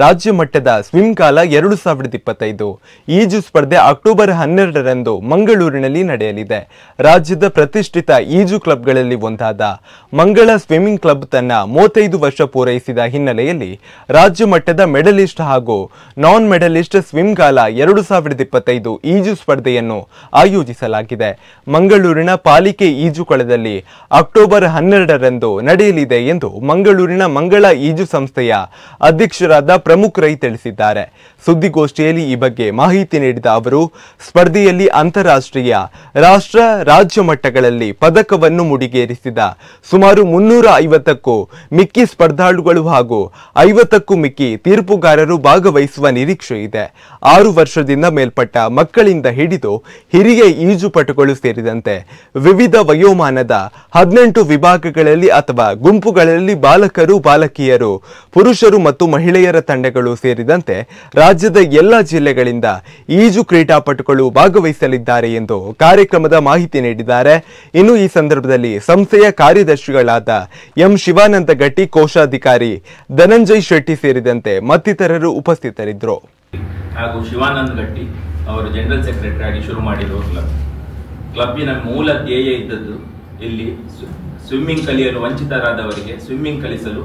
ರಾಜ್ಯ ಮಟ್ಟದ ಸ್ವಿಮ್ ಕಾಲ 2025 ಈಜು ಸ್ಪರ್ಧೆ ಅಕ್ಟೋಬರ್ 12ರಂದು ಮಂಗಳೂರಿನಲ್ಲಿ ನಡೆಯಲಿದೆ. ರಾಜ್ಯದ ಪ್ರತಿಷ್ಠಿತ ಈಜು ಕ್ಲಬ್ಗಳಲ್ಲಿ ಒಂದಾದ ಮಂಗಳ ಸ್ವಿಮ್ಮಿಂಗ್ ಕ್ಲಬ್ ತನ್ನ 35 ವರ್ಷ ಪೂರೈಸಿದ ಹಿನ್ನೆಲೆಯಲ್ಲಿ ರಾಜ್ಯ ಮಟ್ಟದ ಮೆಡಲಿಸ್ಟ್ ಹಾಗೂ ನಾನ್ ಮೆಡಲಿಸ್ಟ್ ಸ್ವಿಮ್ ಕಾಲ 2025 ಈಜು ಸ್ಪರ್ಧೆಯನ್ನು ಆಯೋಜಿಸಲಾಗಿದೆ. ಮಂಗಳೂರಿನ ಪಾಲಿಕೆ ಈಜುಕೊಳದಲ್ಲಿ ಅಕ್ಟೋಬರ್ 12ರಂದು ನಡೆಯಲಿದೆ ಎಂದು ಮಂಗಳೂರಿನ ಮಂಗಳ ಈಜು ಸಂಸ್ಥೆಯ ಅಧ್ಯಕ್ಷರಾದ ಪ್ರಮುಖ ರೈ ತಿಳಿಸಿದ್ದಾರೆ. ಸುದ್ದಿಗೋಷ್ಠಿಯಲ್ಲಿ ಈ ಬಗ್ಗೆ ಮಾಹಿತಿ ನೀಡಿದ ಅವರು, ಸ್ಪರ್ಧೆಯಲ್ಲಿ ಅಂತಾರಾಷ್ಟ್ರೀಯ, ರಾಷ್ಟ್ರ, ರಾಜ್ಯ ಮಟ್ಟಗಳಲ್ಲಿ ಪದಕವನ್ನು ಮುಡಿಗೇರಿಸಿದ ಸುಮಾರು 350ಕ್ಕೂ ಮಿಕ್ಕಿ ಸ್ಪರ್ಧಾಳುಗಳು ಹಾಗೂ 50ಕ್ಕೂ ಮಿಕ್ಕಿ ತೀರ್ಪುಗಾರರು ಭಾಗವಹಿಸುವ ನಿರೀಕ್ಷೆ ಇದೆ. 6 ವರ್ಷದಿಂದ ಮೇಲ್ಪಟ್ಟ ಮಕ್ಕಳಿಂದ ಹಿಡಿದು ಹಿರಿಯ ಈಜುಪಟುಗಳು ಸೇರಿದಂತೆ ವಿವಿಧ ವಯೋಮಾನದ 18 ವಿಭಾಗಗಳಲ್ಲಿ ಅಥವಾ ಗುಂಪುಗಳಲ್ಲಿ ಬಾಲಕರು, ಬಾಲಕಿಯರು, ಪುರುಷರು ಮತ್ತು ಮಹಿಳೆಯರ ತಂಡಗಳು ಸೇರಿದಂತೆ ರಾಜ್ಯದ ಎಲ್ಲ ಜಿಲ್ಲೆಗಳಿಂದ ಈಜು ಕ್ರೀಡಾಪಟುಗಳು ಭಾಗವಹಿಸಲಿದ್ದಾರೆ ಎಂದು ಕಾರ್ಯಕ್ರಮದ ಮಾಹಿತಿ ನೀಡಿದ್ದಾರೆ. ಇನ್ನು ಈ ಸಂದರ್ಭದಲ್ಲಿ ಸಂಸ್ಥೆಯ ಕಾರ್ಯದರ್ಶಿಗಳಾದ ಎಂ ಶಿವಾನಂದ ಗಟ್ಟಿ, ಕೋಶಾಧಿಕಾರಿ ಧನಂಜಯ್ ಶೆಟ್ಟಿ ಸೇರಿದಂತೆ ಮತ್ತಿತರರು ಉಪಸ್ಥಿತರಿದ್ದರು. ಹಾಗೂ ಶಿವಾನಂದ ಗಟ್ಟಿ ಅವರು ಜನರಲ್ ಸೆಕ್ರೆಟರಿ ಆಗಿ ಶುರು ಮಾಡಿರುವ ಕ್ಲಬ್ಬಿನ ಮೂಲ ಧ್ಯೇಯ ಇದ್ದದ್ದು ಇಲ್ಲಿ ಸ್ವಿಮ್ಮಿಂಗ್ ಕಲಿಯಲು ವಂಚಿತರಾದವರಿಗೆ ಸ್ವಿಮ್ಮಿಂಗ್ ಕಲಿಸಲು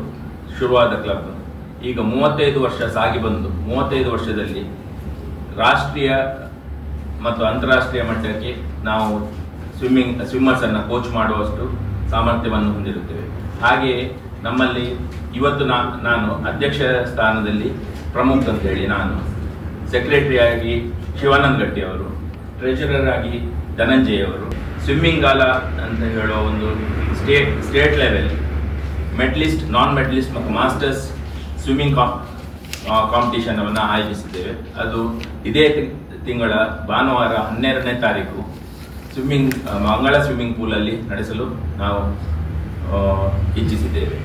ಶುರುವಾದ ಕ್ಲಬ್. ಈಗ 35 ವರ್ಷ ಸಾಗಿ ಬಂದು 35 ವರ್ಷದಲ್ಲಿ ರಾಷ್ಟ್ರೀಯ ಮತ್ತು ಅಂತಾರಾಷ್ಟ್ರೀಯ ಮಟ್ಟಕ್ಕೆ ನಾವು ಸ್ವಿಮ್ಮರ್ಸ್ ಅನ್ನು ಕೋಚ್ ಮಾಡುವಷ್ಟು ಸಾಮರ್ಥ್ಯವನ್ನು ಹೊಂದಿರುತ್ತೇವೆ. ಹಾಗೆಯೇ ನಮ್ಮಲ್ಲಿ ಇವತ್ತು ನಾನು ಅಧ್ಯಕ್ಷ ಸ್ಥಾನದಲ್ಲಿ ಪ್ರಮುಖ ಅಂತೇಳಿ ನಾನು, ಸೆಕ್ರೆಟರಿ ಆಗಿ ಶಿವಾನಂದ ಗಟ್ಟಿ ಅವರು, ಟ್ರೆಜರರ್ ಆಗಿ ಧನಂಜಯ್ ಅವರು, ಸ್ವಿಮ್ಮಿಂಗ್ ಗಾಲ ಅಂತ ಹೇಳುವ ಒಂದು ಸ್ಟೇಟ್ ಲೆವೆಲ್ ಮೆಡಲಿಸ್ಟ್, ನಾನ್ ಮೆಡಲಿಸ್ಟ್ ಮತ್ತು ಮಾಸ್ಟರ್ಸ್ ಸ್ವಿಮ್ಮಿಂಗ್ ಕಾಂಪಿಟೇಷನ್ ಅನ್ನು ಆಯೋಜಿಸಿದ್ದೇವೆ. ಅದು ಇದೇ ತಿಂಗಳ ಭಾನುವಾರ 12ನೇ ತಾರೀಕು ಮಂಗಳ ಸ್ವಿಮ್ಮಿಂಗ್ ಪೂಲ್ ಅಲ್ಲಿ ನಡೆಸಲು ನಾವು ಇಚ್ಛಿಸಿದ್ದೇವೆ.